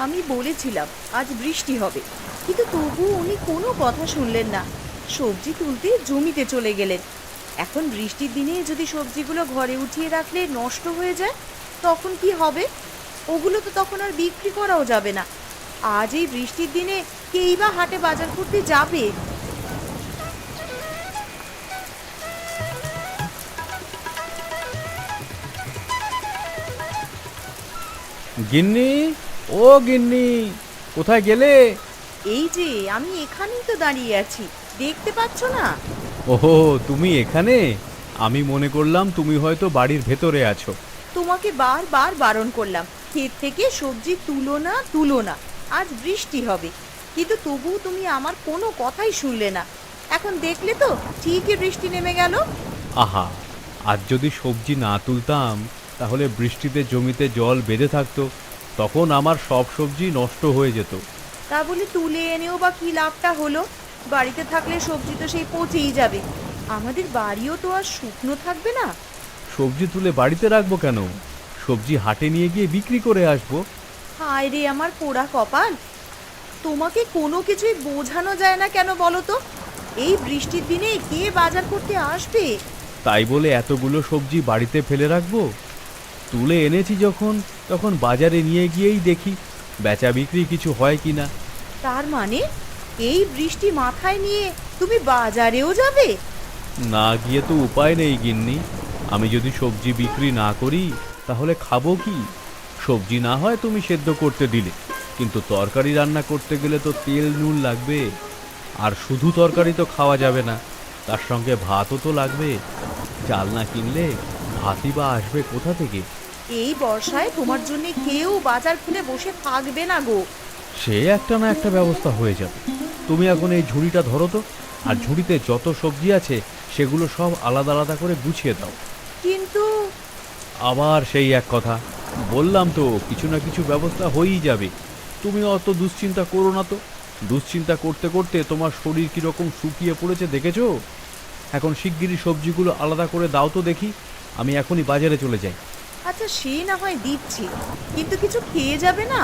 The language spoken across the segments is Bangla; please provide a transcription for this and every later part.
আমি বলেছিলাম আজ বৃষ্টি হবে, কিন্তু তবু উনি কোনো কথা শুনলেন না। সবজি তুলতে জমিতে চলে গেলেন। এখন বৃষ্টির দিনে যদি সবজিগুলো ঘরে উঠিয়ে রাখলে নষ্ট হয়ে যায়, তখন কি হবে? ওগুলো তো তখন আর বিক্রি করাও যাবে না। আজ এই বৃষ্টির দিনে কেই বা হাটে বাজার করতে যাবে? গিন্নি, ও গিন্নি, কোথায় গেলে? এই যে আমি এখানেই তো দাঁড়িয়ে আছি, দেখতে পাচ্ছ না? ওহো, তুমি এখানে? আমি মনে করলাম তুমি হয়তো বাড়ির ভেতরে আছো। তোমাকে বারবার বারণ করলাম ক্ষেত থেকে সবজি তুলো না, তুলো না, আজ বৃষ্টি হবে, কিন্তু তবুও তুমি আমার কোনো কথাই শুনলে না। এখন দেখলে তো ঠিকই বৃষ্টি নেমে গেল। আহা, আজ যদি সবজি না তুলতাম তাহলে বৃষ্টিতে জমিতে জল বেঁধে থাকতো, তখন আমার সব সবজি নষ্ট হয়ে যেত। তা বলে তুলে এনেও বা কি লাভটা হলো? বাড়িতে থাকলে সবজি তো সেই পচেই যাবে। আমাদের বাড়িও তো আর শুকনো থাকবে না। সবজি তুলে বাড়িতে রাখবো কেন? সবজি হাটে নিয়ে গিয়ে বিক্রি করে আসবো। হায় রে আমার পোড়া কপাল! তোমাকে কোনো কিছুই বোঝানো যায় না কেন বলো তো? এই বৃষ্টির দিনে কে বাজার করতে আসবে? তাই বলে এতগুলো সবজি বাড়িতে ফেলে রাখবো? তুলে এনেছি যখন, তখন বাজারে নিয়ে গিয়েই দেখি বেচা বিক্রি কিছু হয় কিনা। তার মানে এই বৃষ্টি মাথায় নিয়ে তুমি বাজারেও যাবে? না গিয়ে তো উপায় নেই গিন্নি। আমি যদি সবজি বিক্রি না করি তাহলে খাবো কি? সবজি না হয় তুমি সেদ্ধ করতে দিলে, কিন্তু তরকারি রান্না করতে গেলে তো তেল নুন লাগবে। আর শুধু তরকারি তো খাওয়া যাবে না, তার সঙ্গে ভাতও তো লাগবে। চাল না কিনলে ভাতই বা আসবে কোথা থেকে? এই বর্ষায় তোমার জন্য কেউ বাজার খুলে বসে থাকবে না গো। সে একটা না একটা ব্যবস্থা হয়ে যাবে। তুমি এখন এই ঝুড়িটা ধরো তো, আর ঝুড়িতে যত সবজি আছে সেগুলো সব আলাদা আলাদা করে গুছিয়ে দাও। কিন্তু আবার সেই এক কথা, বললাম তো কিছু না কিছু ব্যবস্থা হয়েই যাবে। তুমি অত দুশ্চিন্তা করো না তো। দুশ্চিন্তা করতে করতে তোমার শরীর কিরকম শুকিয়ে পড়েছে দেখেছো? এখন শিগগিরই সবজিগুলো আলাদা করে দাও তো দেখি, আমি এখনই বাজারে চলে যাই। আচ্ছা, সে না হয় দিচ্ছি, কিন্তু কিছু খেয়ে যাবে না?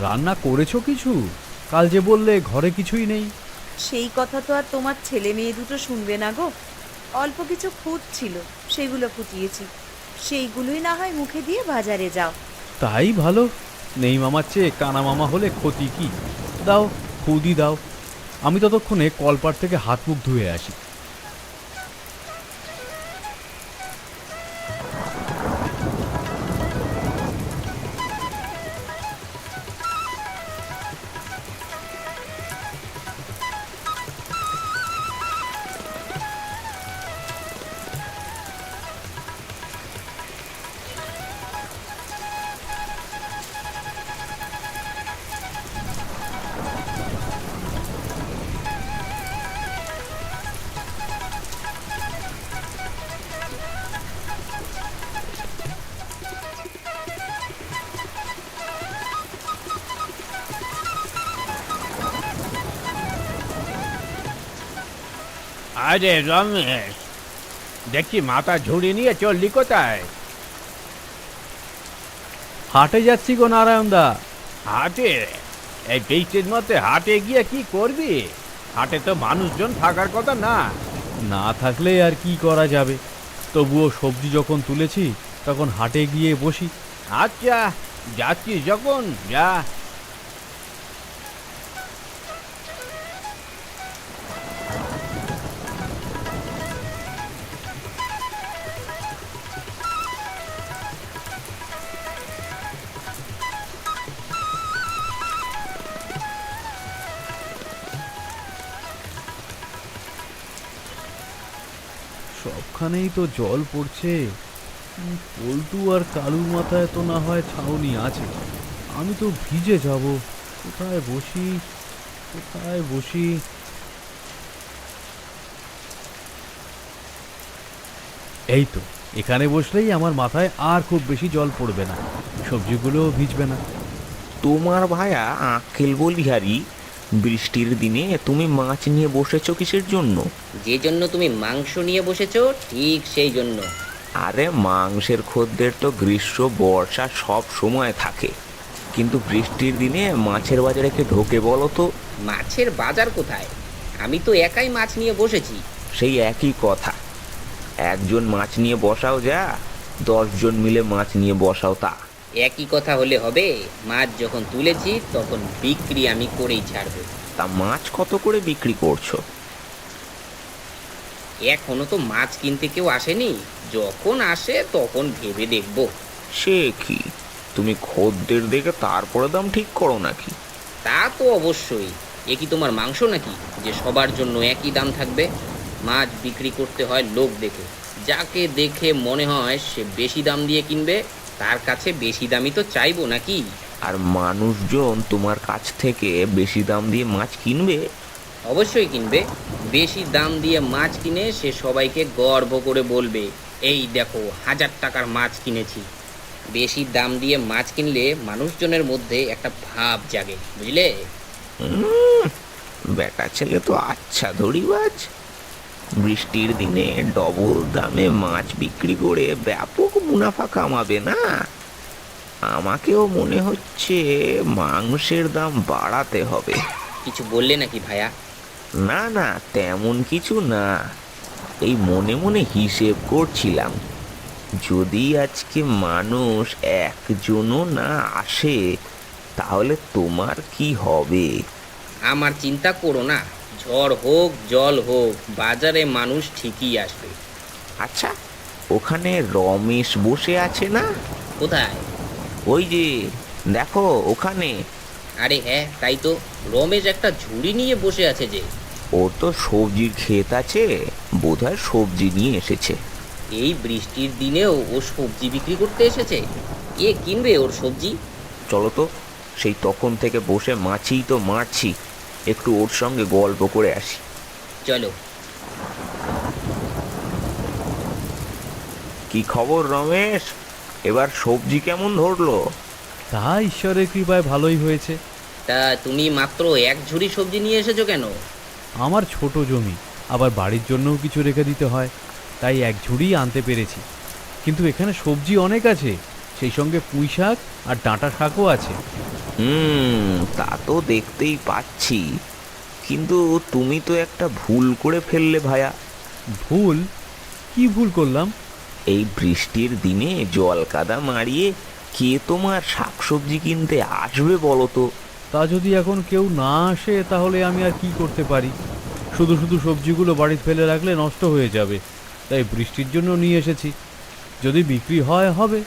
রান্না করেছো কিছু? কাল যে বললে ঘরে কিছুই নেই। সেই কথা তো আর তোমার ছেলে মেয়ে দুটো শুনবে না গো। অল্প কিছু খুঁত ছিল, সেগুলো ফুটিয়েছি, সেইগুলোই না হয় মুখে দিয়ে বাজারে যাও। তাই ভালো। নেই মামার চেয়ে কানা মামা হলে ক্ষতি কি? দাও, খুদি দাও। আমি ততক্ষণে কলপার থেকে হাত মুখ ধুয়ে আসি। আরে রমেশ, দেখছি মাথা ঝুড়ি নিয়ে চললি কোথায়? হাটে যাচ্ছি গো নারায়ণ দা। হাটে? এই বৃষ্টির মধ্যে হাটে গিয়ে কি করবি? হাটে তো মানুষজন থাকার কথা না। না থাকলে আর কি করা যাবে? তবুও সবজি যখন তুলেছি তখন হাটে গিয়ে বসি। আচ্ছা, যাচ্ছিস যখন যা। সবখানেই তো জল পড়ছে। পল্টু আর কালুর মাথায় তো না হয় ছাউনি আছে, আমি তো ভিজে যাব। কোথায় বসি, কোথায় বসি? এই তো, এখানে বসলেই আমার মাথায় আর খুব বেশি জল পড়বে না, সবজিগুলোও ভিজবে না। তোমার ভায়া আক্কেল বলিহারি, বৃষ্টির দিনে তুমি মাছ নিয়ে বসেছো কিসের জন্য? যে জন্য তুমি মাংস নিয়ে বসেছো ঠিক সেই জন্য। আরে মাংসের খদ্দের তো গ্রীষ্ম বর্ষা সব সময় থাকে। কিন্তু বৃষ্টির দিনে মাছের বাজারে কে ঢোকে বলো তো? মাছের বাজার কোথায়? আমি তো একাই মাছ নিয়ে বসেছি। সেই একই কথা, একজন মাছ নিয়ে বসাও যা, 10 জন মিলে মাছ নিয়ে বসাও তা। একই কথা হলে হবে? মাছ যখন তুলেছি তখন বিক্রি আমি করেই ছাড়বো। তা মাছ কত করে বিক্রি করছো? এখনো তো মাছ কিনতে কেউ আসেনি, যখন আসে তখন ভেবে দেখবো। সে কি, তুমি খদ্দের দেখে তারপরে দাম ঠিক করো নাকি? তা তো অবশ্যই। এ কি তোমার মাংস নাকি যে সবার জন্য একই দাম থাকবে? মাছ বিক্রি করতে হয় লোক দেখে। যাকে দেখে মনে হয় সে বেশি দাম দিয়ে কিনবে, তার কাছে বেশি দামই তো চাইবো নাকি? আর মানুষজন তোমার কাছ থেকে বেশি দাম দিয়ে মাছ কিনবে? অবশ্যই কিনবে। বেশি দাম দিয়ে মাছ কিনে সে সবাইকে গর্ব করে বলবে, এই দেখো 1000 টাকার মাছ কিনেছি। বেশি দাম দিয়ে মাছ কিনলে মানুষজনের মধ্যে একটা ভাব জাগে, বুঝলে? বেটা ছেলে তো আচ্ছা ধরিবাজ, বৃষ্টির দিনে ডবল দামে মাছ বিক্রি করে ব্যাপক মুনাফা কামাবে না? আমাকেও মনে হচ্ছে মাংসের দাম বাড়াতে হবে। কিছু বললে নাকি ভাইয়া? না না, তেমন কিছু না, এই মনে মনে হিসেব করছিলাম, যদি আজকে মানুষ একজনও না আসে তাহলে তোমার কি হবে? আমার চিন্তা করো না, ঝড় হোক জল হোক বাজারে মানুষ ঠিকই আসবে। আচ্ছা, ওখানে রমেশ বসে আছে না? কোথায়? ওই যে দেখো ওখানে। আরে হ্যাঁ, তাই তো। রমেশ একটা ঝুড়ি নিয়ে বসে আছে যে। ওর তো সবজির ক্ষেত আছে, বোধহয় সবজি নিয়ে এসেছে। এই বৃষ্টির দিনেও ও সবজি বিক্রি করতে এসেছে? কে কিনবে ওর সবজি? চলো তো, সেই তখন থেকে বসে মাছিই তো মারছি, একটু ওর সঙ্গে গল্প করে আসি। চলো। কি খবর রমেশ, এবার সবজি কেমন ধরলো? তা ঈশ্বরের কৃপায় ভালোই হয়েছে। তা তুমি মাত্র এক ঝুড়ি সবজি নিয়ে এসেছো কেন? আমার ছোট জমি, আবার বাড়ির জন্যও কিছু রেখে দিতে হয়, তাই এক ঝুড়ি আনতে পেরেছি। কিন্তু এখানে সবজি অনেক আছে, সেই সঙ্গে পুঁই শাক আর ডাঁটা শাকও আছে। তা তো দেখতেই পাচ্ছি, কিন্তু তুমি তো একটা ভুল করে ফেললে ভায়া। ভুল? কি ভুল করলাম? এই বৃষ্টির দিনে জল কাদা মারিয়ে কে তোমার শাকসবজি কিনতে আসবে বলো তো? তা যদি এখন কেউ না আসে তাহলে আমি আর কি করতে পারি? শুধু শুধু সবজিগুলো বাড়িতে ফেলে রাখলে নষ্ট হয়ে যাবে, তাই বৃষ্টির জন্য নিয়ে এসেছি। যদি বিক্রি হয় হবে,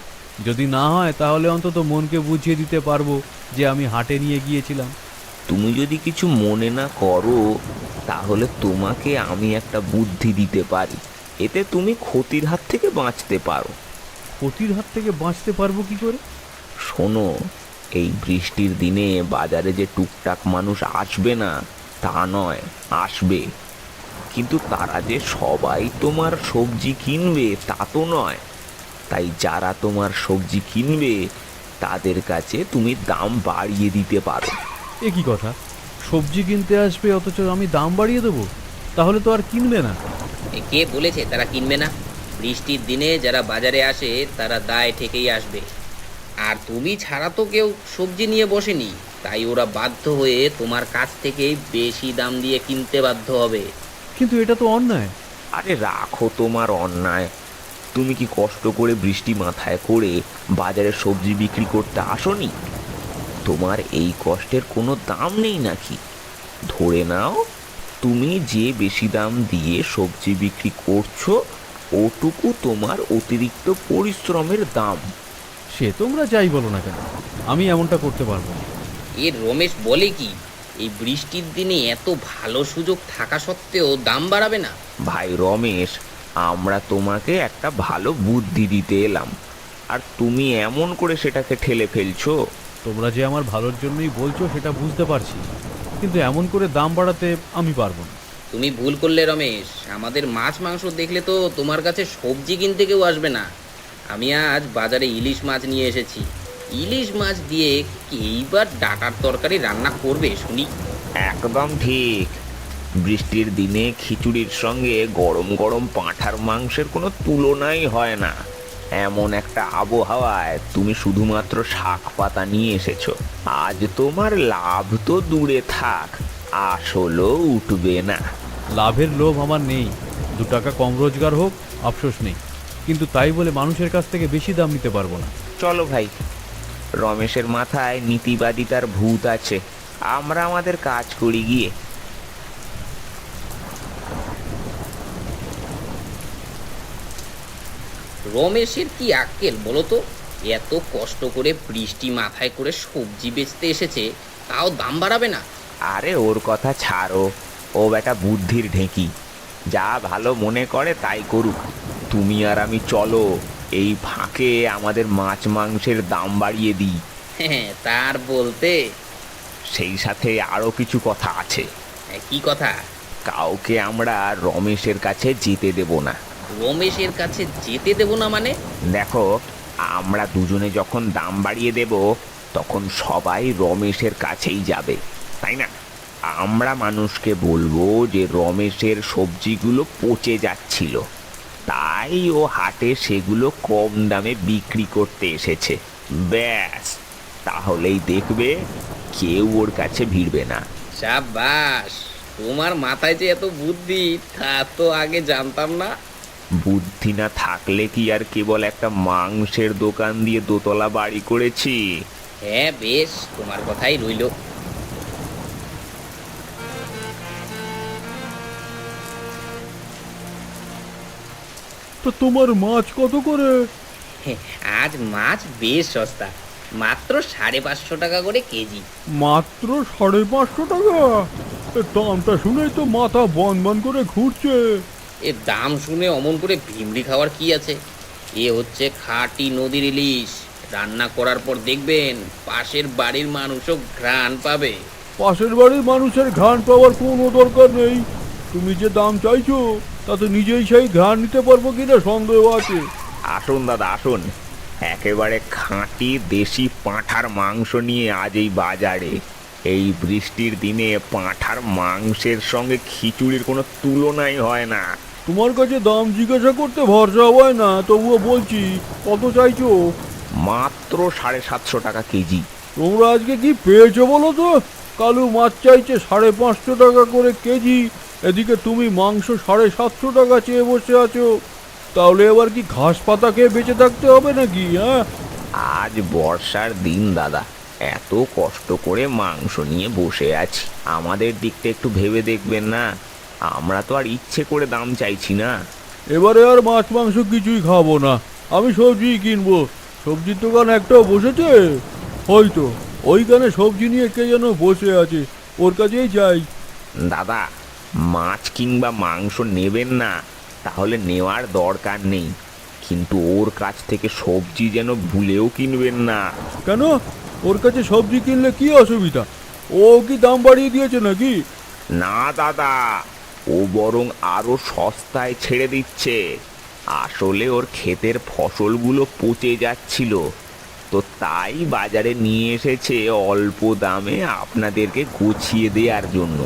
যদি না হয় তাহলে অন্তত মনকে বুঝিয়ে দিতে পারবো যে আমি হাটে নিয়ে গিয়েছিলাম। তুমি যদি কিছু মনে না করো তাহলে তোমাকে আমি একটা বুদ্ধি দিতে পারি, এতে তুমি ক্ষতির হাত থেকে বাঁচতে পারো। ক্ষতির হাত থেকে বাঁচতে পারবো কি করে? শোনো, এই বৃষ্টির দিনে বাজারে যে টুকটাক মানুষ আসবে না তা নয়, আসবে, কিন্তু তারা যে সবাই তোমার সবজি কিনবে তা তো নয়। তাই যারা তোমার সবজি কিনবে তাদের কাছে তুমি দাম বাড়িয়ে দিতে পারো। এ কি কথা, সবজি কিনতে আসবে অথচ আমি দাম বাড়িয়ে দেবো? তাহলে তো আর কিনবে না। কে বলেছে তারা কিনবে না? বৃষ্টির দিনে যারা বাজারে আসে তারা দায় ঠেকেই আসবে। আর তুমি ছাড়া তো কেউ সবজি নিয়ে বসেনি, তাই ওরা বাধ্য হয়ে তোমার কাছ থেকেই বেশি দাম দিয়ে কিনতে বাধ্য হবে। কিন্তু এটা তো অন্যায়। আরে রাখো তোমার অন্যায়, তুমি কি কষ্ট করে বৃষ্টি মাথায় করে বাজারে সবজি বিক্রি করতে আসোনি? তোমার এই কষ্টের কোনো দাম নেই নাকি? ধরে নাও তুমি যে বেশি দাম দিয়ে সবজি বিক্রি করছো ওটুকু তোমার অতিরিক্ত পরিশ্রমের দাম। সে তোমরা যাই বলো না কেন, আমি এমনটা করতে পারবো না। এর রমেশ বলে কি, এই বৃষ্টির দিনে এত ভালো সুযোগ থাকা সত্ত্বেও দাম বাড়াবে না? ভাই রমেশ, আমরা তোমাকে একটা ভালো বুদ্ধি দিতে এলাম, আর তুমি এমন করে সেটাকে ঠেলে ফেলছো। তোমরা যে আমার ভালোর জন্যই বলছো সেটা বুঝতে পারছি, কিন্তু এমন করে দাম বাড়াতে আমি পারবো না। তুমি ভুল করলে রমেশ, আমাদের মাছ মাংস দেখলে তো তোমার কাছে সবজি কিনতে কেউ আসবে না। আমি আজ বাজারে ইলিশ মাছ নিয়ে এসেছি। ইলিশ মাছ দিয়ে এইবার ডাটার তরকারি রান্না করবে শুনি। একদম ঠিক, বৃষ্টির দিনে খিচুড়ির সঙ্গে গরম গরম পাঁঠার মাংসের কোনো তুলনাই হয় না। এমন একটা আবহাওয়ায় তুমি শুধুমাত্র শাক পাতা নিয়ে এসেছো। আজ তোমার লাভ তো দূরে থাক, আসলও উঠবে না। লাভের লোভ আমার নেই, 2 টাকা কম রোজগার হোক আফসোস নেই, কিন্তু তাই বলে মানুষের কাছ থেকে বেশি দাম নিতে পারবো না। চলো ভাই, রমেশের মাথায় নীতিবাদিতার ভূত আছে, আমরা আমাদের কাজ করি গিয়ে। রমেশের কি আক্কেল বলো তো? এত কষ্ট করে বৃষ্টি মাথায় করে সবজি বেচতে এসেছে, তাও দাম বাড়াবে না? আরে ওর কথা ছাড়ো, ও বেটা বুদ্ধির ঢেঁকি, যা ভালো মনে করে তাই করুক। তুমি আর আমি চলো, এই ফাঁকে আমাদের মাছ মাংসের দাম বাড়িয়ে দিই। হ্যাঁ, তার বলতে সেই সাথে আরও কিছু কথা আছে। কি কথা? কাউকে আমরা রমেশের কাছে যেতে দেব না। রমেশের কাছে যেতে দেব না মানে? দেখো, আমরা দুজনে যখন দাম বাড়িয়ে দেব তখন সবাই রমেশের কাছেই যাবে, তাই না? আমরা মানুষকে বলবো যে রমেশের সবজিগুলো পচে যাচ্ছিল, তাই ও হাটে সেগুলো কম দামে বিক্রি করতে এসেছে। ব্যাস, তাহলেই দেখবে কেউ ওর কাছে ভিড়বে না। সাবাস, তোমার মাথায় যে এত বুদ্ধি তা তো আগে জানতাম না। বুদ্ধি না থাকলে কি আর কেবল একটা মাংসের দোকান দিয়ে দোতলা বাড়ি করেছি? হ্যাঁ, বেশ, তোমার কথাই রইলো। তো তোমার মাছ কত করে? আজ মাছ বেশ সস্তা, মাত্র 550 টাকা করে কেজি। মাত্র 550 টাকা? দামটা শুনেই তো মাথা বন বন করে ঘুরছে। এর দাম শুনে অমন করে ভিমড়ি খাওয়ার কি আছে? এ হচ্ছে খাঁটি নদীর ইলিশ, রান্না করার পর দেখবেন পাশের বাড়ির মানুষও ঘ্রাণ পাবে। পাশের বাড়ির মানুষের ঘ্রাণ পাওয়ার কোনো দরকার নেই, তুমি যে দাম চাইছো তাতে নিজেই সেই ঘ্রাণ নিতে পারবো কিনা সন্দেহ আছে। আসুন দাদা, আসুন, একেবারে খাঁটি দেশি পাঁঠার মাংস নিয়ে আজ এই বাজারে। এই বৃষ্টির দিনে পাঁঠার মাংসের সঙ্গে খিচুড়ির কোনো তুলনাই হয় না। তোমার কাছে দাম জিজ্ঞাসা করতে ভরসা হয় না, তবুও বলছি, কত চাইছো? মাত্র 750 টাকা কেজি। তোমরা আজকে কি পেয়েছো বলো তো? কালু মাছ চাইছে 550 টাকা করে কেজি, এদিকে তুমি মাংস 750 টাকা চেয়ে বসে আছো। তাহলে এবার কি ঘাস পাতা খেয়ে বেঁচে থাকতে হবে নাকি? হ্যাঁ, আজ বর্ষার দিন দাদা, এত কষ্ট করে মাংস নিয়ে বসে আছি, আমাদের দিকটা একটু ভেবে দেখবেন না? আমরা তো আর ইচ্ছে করে দাম চাইছি না। এবারে আর মাছ মাংস কিছুই খাবো না, আমি সবজি কিনবো। সবজির দোকান একটাও বসেছে হয়তো, ওইখানে সবজি নিয়ে কে যেন বসে আছে, ওর কাছেই যাই। দাদা, মাছ কিংবা মাংস নেবেন না তাহলে নেওয়ার দরকার নেই, কিন্তু ওর কাছ থেকে সবজি যেন ভুলেও কিনবেন না। কেন? ওর কাছে সবজি কিনলে কি অসুবিধা? ও কি দাম বাড়িয়ে দিয়েছে নাকি? না দাদা, ও বরং আরো সস্তায় ছেড়ে দিচ্ছে। আসলে ওর ক্ষেতের ফসলগুলো পচে যাচ্ছিল, তো তাই বাজারে নিয়ে এসেছে অল্প দামে আপনাদেরকে গুছিয়ে দেওয়ার জন্য।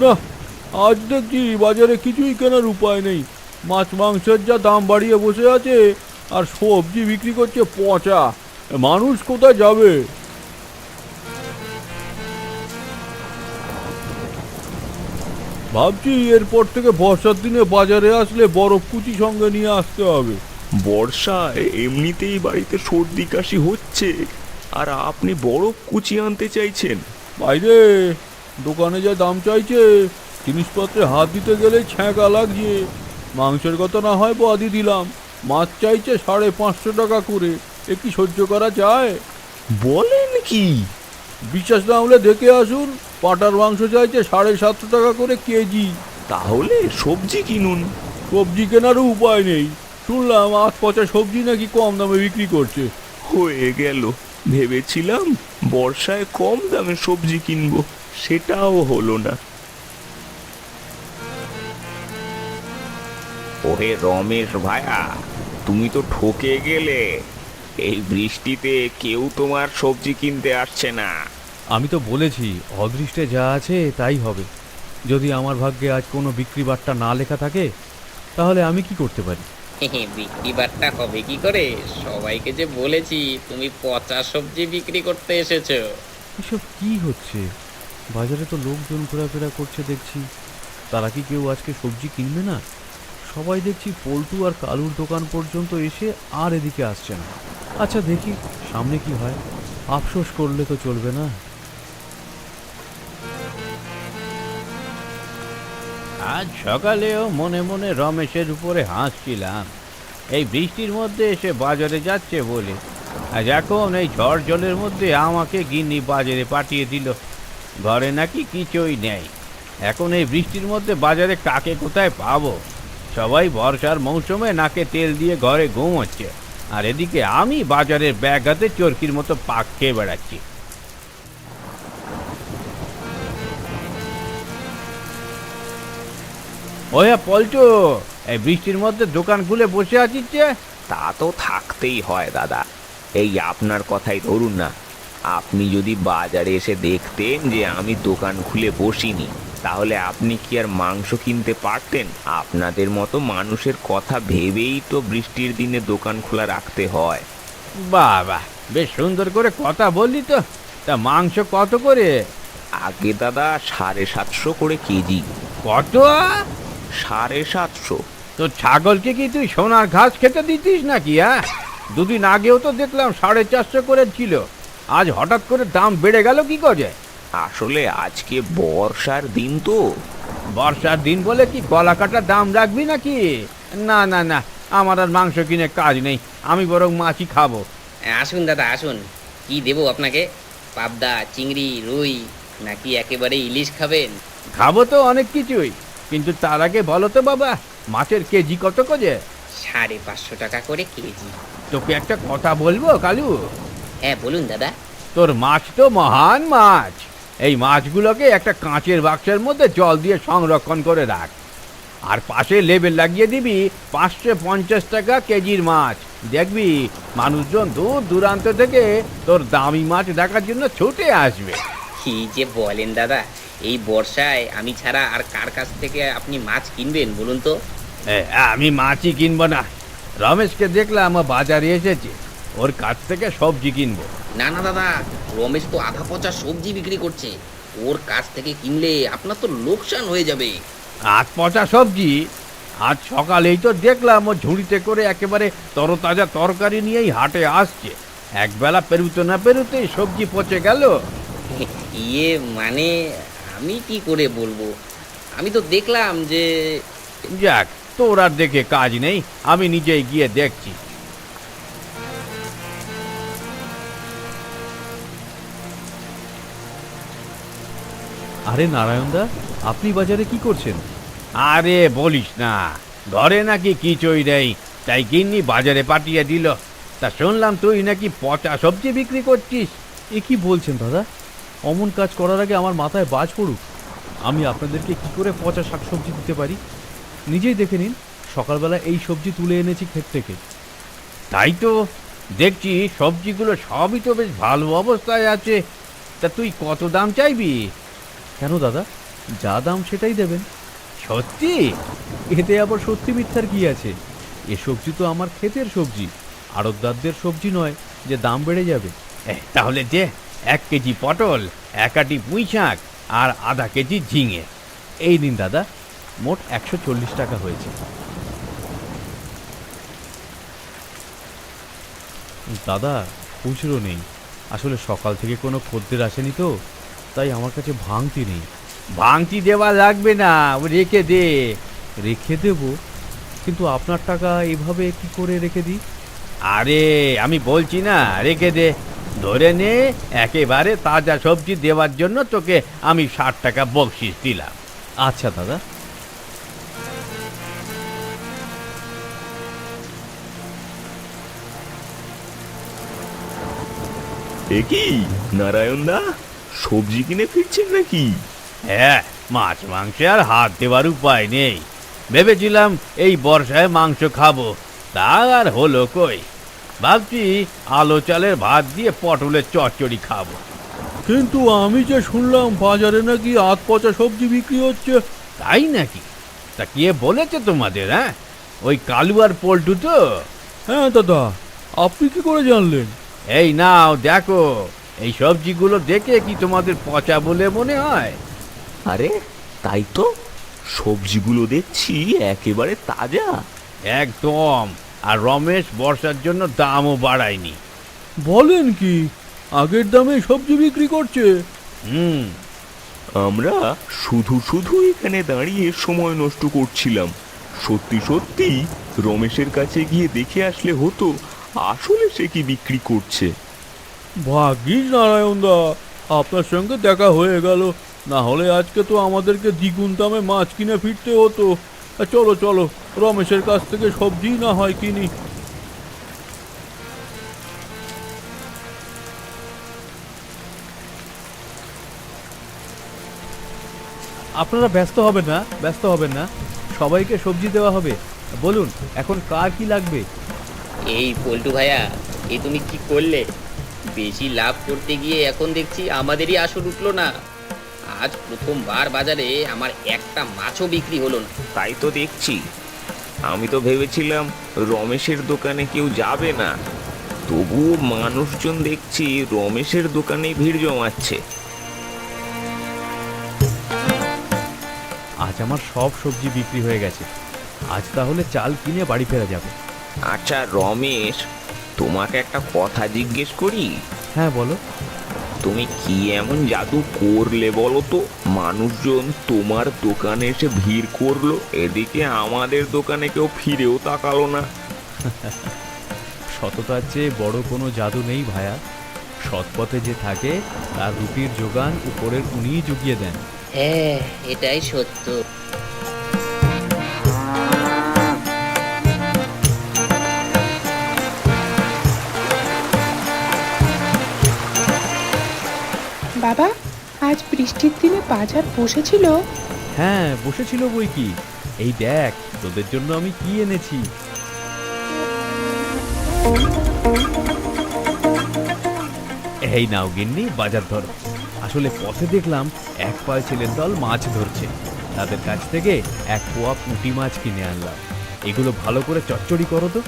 না, আজ দেখছি বাজারে কিছুই কেনার উপায় নেই, মাছ মাংসের যা দাম বাড়িয়ে বসে আছে, আর সবজি বিক্রি করছে পচা। মানুষ কোথায় যাবে? ভাবছি এরপর থেকে বর্ষার দিনে বাজারে আসলে বরফ কুচি সঙ্গে নিয়ে আসতে হবে। বর্ষায় এমনিতেই বাড়িতে সর্দি কাশি হচ্ছে, আর আপনি বরফ কুচি আনতে চাইছেন? বাইরে দোকানে যা দাম চাইছে, জিনিসপত্রে হাত দিতে গেলে ছ্যাঁকা লাগছে। মাংসের কথা না হয় বাদি দিলাম, মাছ চাইছে 550 টাকা করে, এ কি সহ্য করা যায়? বলেন কি? বিশ্বাস না হলে দেখে আসুন, পাটার মাংস চাইছে 750 টাকা করে কেজি। তাহলে সবজি কিনুন। সবজি কেনারও উপায় নেই, শুনলাম আজ পচা সবজি নাকি কম দামে বিক্রি করছে। হয়ে গেল, ভেবেছিলাম বর্ষায় কম দামে সবজি কিনবো, সেটাও হলো না। ওহে রমেশ ভায়া, তুমি তো ঠকে গেলে। এই বৃষ্টিতে কেউ তোমার সবজি কিনতে আসছে না। আমি তো বলেছি অদৃষ্টে যা আছে তাই হবে। যদি আমার ভাগ্যে আজ কোনো বিক্রি বাট্টা না লেখা থাকে তাহলে আমি কি করতে পারি? বিক্রি বাট্টা হবে কি করে? সবাইকে যে বলেছি তুমি পচা সবজি বিক্রি করতে এসেছো। এসব কি হচ্ছে? বাজারে তো লোকজন ঘোরাফেরা করছে দেখছি। তারা কি কেউ আজকে সবজি কিনবে না? সবাই দেখছি পল্টু আর কালুর দোকান পর্যন্ত এসে আর এদিকে আসছে না। আচ্ছা দেখি সামনে কি হয়। আফসোস করলে তো চলবে না। আজ সকালেও মনে মনে রমেশের উপরে হাসছিলাম, এই বৃষ্টির মধ্যে এসে বাজারে যাচ্ছে বলে। আজ এখন এই ঝড় জলের মধ্যে আমাকে গিন্নি বাজারে পাঠিয়ে দিল। ঘরে নাকি কিছুই নেই। এখন এই বৃষ্টির মধ্যে বাজারে কাকে কোথায় পাবো? সবাই বর্ষার মৌসুমে নাকে তেল দিয়ে ঘরে ঘুমোচ্ছে, আর এদিকে আমি বাজারের ব্যাগ হাতে চরকির মতো পাক খেয়ে বেড়াচ্ছি। ওয়া পল্টু, এই বৃষ্টির মধ্যে দোকান খুলে বসে আছিস যে? তা তো থাকতেই হয় দাদা। এই আপনার কথাই ধরুন না, আপনি যদি বাজারে এসে দেখতেন যে আমি দোকান খুলে বসিনি, তাহলে আপনি কি আর মাংস কিনতে পারতেন? আপনাদের মতো মানুষের কথা ভেবেই তো বৃষ্টির দিনে দোকান খোলা রাখতে হয়। বাবা, বেশ সুন্দর করে কথা বললি তো। তা মাংস কত করে? আগে দাদা 750 করে কেজি। কত? 750। তো ছাগলকে কি তুই সোনার ঘাস খেতে দিতিস নাকি? হ্যাঁ, দুদিন আগেও তো দেখলাম 450 করে ছিল। আজ হঠাৎ করে দাম বেড়ে গেল কি করে? আসলে আজকে বর্ষার দিন তো। বর্ষার দিন বলে কি গলা কাটা দাম রাখবি নাকি? না না না, আমার আর মাংস কিনে কাজ নেই। আমি বরং মাছই খাবো। আসুন দাদা আসুন, কি দেবো আপনাকে? পাবদা, চিংড়ি, রুই, নাকি একেবারে ইলিশ খাবেন? খাবো তো অনেক কিছুই, কিন্তু তার আগে বলো তো বাবা, মাছের কেজি কত করে? 550 টাকা করে কেজি। তোকে একটা কথা বলবো কালু? হ্যাঁ বলুন দাদা। তোর মাছ তো মহান মাছ। এই মাছগুলোকে একটা কাঁচের বাক্সের মধ্যে জল দিয়ে সংরক্ষণ করে রাখ, আর পাশে লেবেল লাগিয়ে দিবি 550 টাকা কেজির মাছ। দেখবি মানুষজন দূর দূরান্ত থেকে তোর দামি মাছ দেখার জন্য ছুটে আসবে। কি যে বলেন দাদা, এই বর্ষায় আমি ছাড়া আর কার কাছ থেকে আপনি মাছ কিনবেন বলুন তো? আমি মাছই কিনবো না। রমেশকে দেখলাম ও বাজারে এসেছে, ওর কাছ থেকে সবজি কিনবো। না না দাদা, রমেশ তো আধা পচা সবজি বিক্রি করছে। ওর কাছ থেকে কিনলে আপনার তো লোকসান হয়ে যাবে। আজ পচা সবজি? আজ সকালেই তো দেখলাম ও ঝুড়িতে করে একেবারে তরতাজা তরকারি নিয়েই হাটে আসছে। একবেলা পেরুতে না পেরুতেই সবজি পচে গেল। ইয়ে মানে আমি কি করে বলবো, আমি তো দেখলাম যে যাক, তোর আর দেখে কাজ নেই, আমি নিজেই গিয়ে দেখছি। আরে নারায়ণদা, আপনি বাজারে কি করছেন? আরে বলিস না, ঘরে নাকি কিছুই নেই, তাই গিন্নি বাজারে পাঠিয়ে দিল। তা শুনলাম তুই নাকি পচা সবজি বিক্রি করছিস। এ কি বলছেন দাদা? অমন কাজ করার আগে আমার মাথায় বাজ পড়ুক। আমি আপনাদেরকে কি করে পচা শাকসবজি দিতে পারি? নিজেই দেখে নিন, সকালবেলা এই সবজি তুলে এনেছি ক্ষেত থেকে। তাই তো দেখছি, সবজিগুলো সবই তো বেশ ভালো অবস্থায় আছে। তা তুই কত দাম চাইবি? কেন দাদা, যা দাম সেটাই দেবেন। সত্যি? এতে আবার সত্যি মিথ্যার কি আছে? এ সবজি তো আমার ক্ষেতের সবজি, আড়তদারদের সবজি নয় যে দাম বেড়ে যাবে। তাহলে যে 1 কেজি পটল, 1 আটি পুঁই শাক আর আধা কেজি ঝিঙে। এই নিন দাদা, মোট 140 টাকা হয়েছে। দাদা, খুচরো নেই। আসলে সকাল থেকে কোনো খদ্দের আসেনি তো, তাই আমার কাছে ভাঙতি নেই। ভাঙতি দেওয়া লাগবে না, ও রেখে দে। রেখে দেব? কিন্তু আপনার টাকা এভাবে কি করে রেখে দিই? আরে আমি বলছি না, রেখে দে। ধরে নে, একেবারে তাজা সবজি দেওয়ার জন্য তোকে আমি 60 টাকা বকশিস দিলাম। আচ্ছা দাদা। এ কি নারায়ণ দা, সবজি কিনে ফিরছেন নাকি? হ্যাঁ, মাছ মাংসে আর হাত দেওয়ার উপায় নেই। ভেবেছিলাম এই বর্ষায় মাংস খাবো, তা আর হলো কই। ভাবছি আলো চালের ভাত দিয়ে পটলের চচ্চড়ি খাবো। কিন্তু আমি যে শুনলাম বাজারে নাকি আধ পচা সবজি বিক্রি হচ্ছে। তাই নাকি? তা কে বলেছে তোমাদের? হ্যাঁ, ওই কালু আর পল্টু তো? হ্যাঁ দাদা, আপনি কি করে জানলেন? এই নাও দেখো, এই সবজিগুলো দেখে কি তোমাদের পচা বলে মনে হয়? আরে তাই তো, সবজিগুলো দেখছি একেবারে তাজা। একদম। আর রমেশ বর্ষার জন্য দামও বাড়ায়নি। বলেন কি, আগের দামে সবজি বিক্রি করছে? হুম। আমরা শুধু শুধু এখানে দাঁড়িয়ে সময় নষ্ট করছিলাম। সত্যি সত্যি রমেশের কাছে গিয়ে দেখে আসলে হতো আসলে সে কি বিক্রি করছে। ভাগ্যিস নারায়ণ দা, আপনার সঙ্গে দেখা হয়ে গেল, না হলে আজকে তো আমাদেরকে দ্বিগুণ দামে মাছ কিনে ফিরতে হতো। চলো চলো, রমেশের কাছ থেকে সবজি না হয় কিনি। আপনারা ব্যস্ত হবেন না, ব্যস্ত হবেন না, সবাইকে সবজি দেওয়া হবে। বলুন এখন কার কি লাগবে? এই পল্টু ভাইয়া, এ তুমি কি করলে? বেশি লাভ করতে গিয়ে এখন দেখছি আমাদেরই আসর উঠলো না। আজ প্রথমবার বাজারে আমার একটা মাছও বিক্রি হলো না। তাই তো দেখছি, আমি তো ভেবেছিলাম রমেশের দোকানে কেউ যাবে না, তবুও মানুষজন দেখছি রমেশের দোকানে ভিড় জমাচ্ছে। আজ আমার সব সবজি বিক্রি হয়ে গেছে, আজ তাহলে চাল কিনে বাড়ি ফেরা যাবে। আচ্ছা রমেশ, তোমাকে একটা কথা জিজ্ঞেস করি? হ্যাঁ বলো। তুমি কি এমন জাদু করলে বলো তো, মানুষজন তোমার দোকানে এসে ভিড় করলো, এদিকে আমাদের দোকানে কেউ ফিরেও তাকালো না? সততার চেয়ে বড় কোনো জাদু নেই ভায়া। সৎ পথে যে থাকে তার রুটির যোগান উপরের উনিই জুগিয়ে দেন। হ্যাঁ, এটাই সত্য। বাবা, আজ বৃষ্টির দিনে বাজার বসেছিল? হ্যাঁ বসেছিল বই কি। এই দেখ তোদের জন্য আমি কি এনেছি। এই নাও গিন্নি, বাজার ধরো। আসলে পথে দেখলাম এক পায় ছেলের দল মাছ ধরছে, তাদের কাছ থেকে এক পোয়া পুঁটি মাছ কিনে আনলাম। এগুলো ভালো করে চচ্চড়ি করো তো,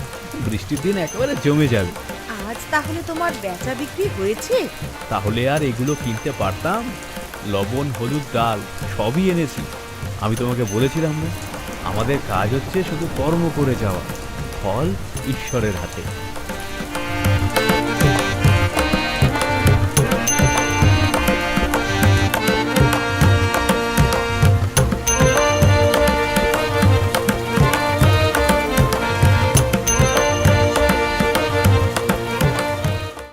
বৃষ্টির দিন একেবারে জমে যাবে। আজ তাহলে তোমার বেচা বিক্রি হয়েছে? তাহলে আর এগুলো কিনতে পারতাম? লবণ, হলুদ, ডাল সবই এনেছি। আমি তোমাকে বলেছিলাম না, আমাদের কাজ হচ্ছে শুধু কর্ম করে যাওয়া, ফল ঈশ্বরের হাতে।